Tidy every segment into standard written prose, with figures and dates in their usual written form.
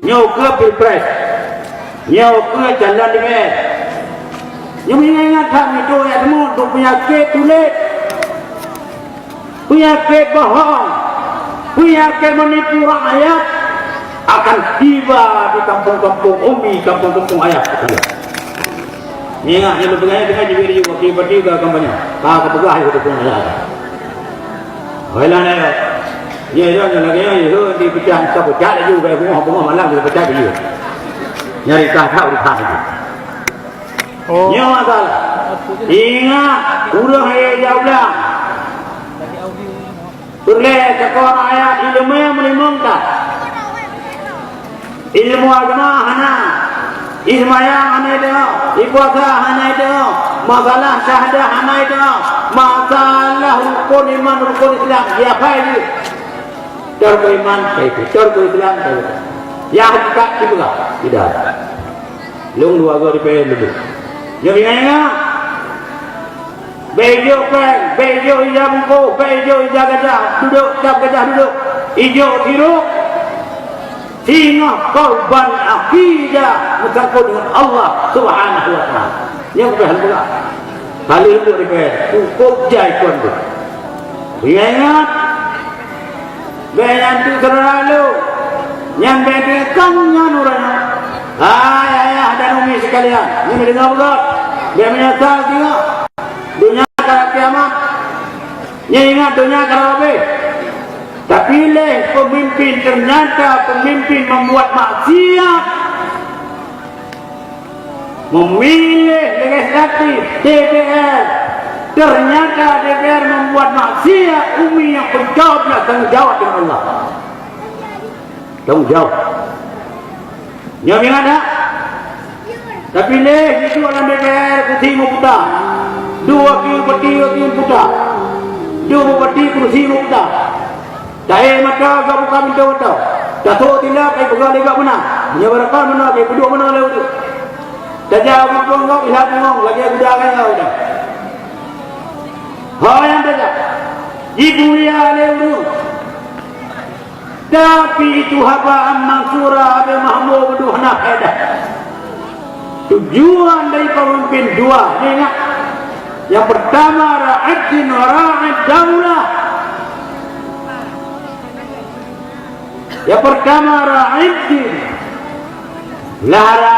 Nyo ke pilpres, nyo ke jalan DPR. Nyo ingat kami itu ya semua untuk penyakit tulis, penyakit bohong, penyakit menipu rakyat akan tiba di kampung-kampung umi, kampung-kampung ayah. Ingat, nyo bergaya dengan diri juga tiba-tiba kampanye. Kau kepegah itu pun ayah. Baiklah nak. Ya, lagi di pecah tak pecah juga, bunga malam dia pecah dia. Nyari tahu di sana. Oh. Nyawa salah. Ingat, urang ayat jauh dah. Boleh sekolah ayat ilmu yang melimungkan. Ilmu agama hana, ismayang hana itu, ibadah hana itu, masalah syahadah hana itu, masalah rukun iman, rukun Islam, siapa ini? Cara iman itu, cara Islam itu. Yang hakikat juga tidak ada. Long dua gor di dulu. Jadi ingat, bejo peng, bejo ijamko, bejo ijagajah, duduk, cap gajah duduk, ijo tiruk, singa korban akidah bertakwa dengan Allah Subhanahu Wa Taala. Yang berhal pula. Kali itu di cukup jai tuan tu. Ingat. Bayan tu terlalu yang bedekannya nuranya. Ayah dan umi sekalian, ini dengar pula. Dia menyesal tengok dunia kalau kiamat. Dia ingat dunia kalau habis. Tapi pemimpin ternyata pemimpin membuat maksiat. Memilih legislatif DPR. Ternyata DPR membuat maksiat, umi yang berjawablah tanggung jawab dengan Allah. Tanggung jawab. Yang ingat tak? Tapi itu dalam DPR kursi muda. Dua kiri putar. Dua bupati kursi muda. Daya mata gak buka minta mata. Datuk tidak kai pegang lega menang. Menyebarakan menang kai kedua menang lewat tu. Dah jauh ngong lihat ngong lagi aku dah kau dah. Yang dah. Ibu ya lewat. Tapi itu haba'an mansura Abi Mahmud berduh nak edah. Tujuan dari pemimpin dua. Ingat. Yang pertama ra'atin wa ra'id daulah. Yang pertama ra'id pelihara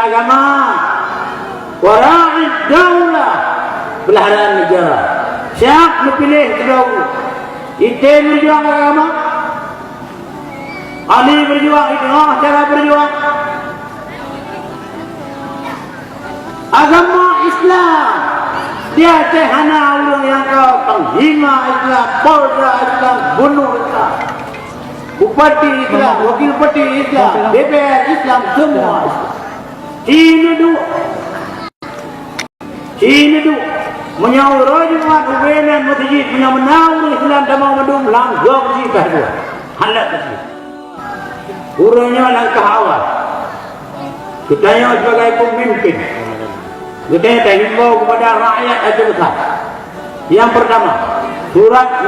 agama. Wa ra'id daulah. Peliharaan negara. Siapa memilih kedua? Itu berjuang agama. Ali berjuang, Iqrah cara berjuang. Agama Islam. Dia hanya orang yang kau penghina Islam, polda Islam, bunuh Islam. Bupati Islam, wakil bupati Islam, DPR Islam, semua Islam. Cina dulu. Menyawur rajumat ubenan masjid, menyawur Islam damang madum langgam masjid kedua. Halat masjid. Urangnya langkah awal. Kita sebagai pemimpin. Kita himbau kepada rakyat aja besar. Yang pertama, surat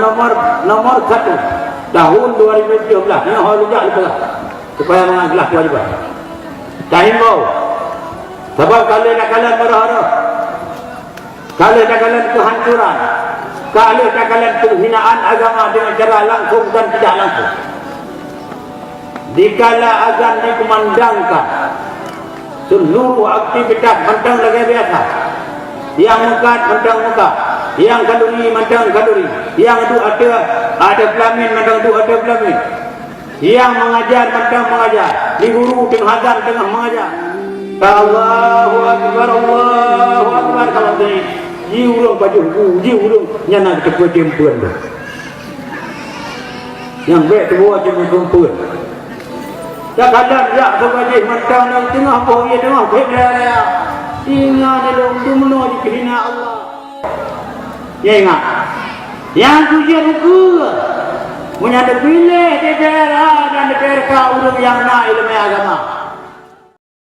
nomor 1 tahun 2017. Ini halujak lepas supaya mengajelah kewajiban. Kita himbau. Sebab kalau nak kalian berharap, kalau nak kalian kehancuran, kalau nak kalian penghinaan agama dengan cara langsung dan tidak langsung. Dikala azan dikumandangkan, seluruh aktivitas mandang lagi biasa. Yang mukat mandang mukat, yang kaduri mandang kaduri, yang itu ada pelamin mandang itu ada pelamin, yang mengajar mandang mengajar, di guru tengah azan tengah mengajar. Allahu Akbar, Allahu Akbar. Kalau ni urang baju ji urang nyana ketua jempuan dah. Yang baik tu buat jempuan. Tak ada ya sebagai macam yang tengah boh ia tengah beda. Ingat dalam tu menua dihina Allah. Ya ingat. Yang tujuan itu menyadap pilih DPR dan DPR kau urang yang nak ilmu agama.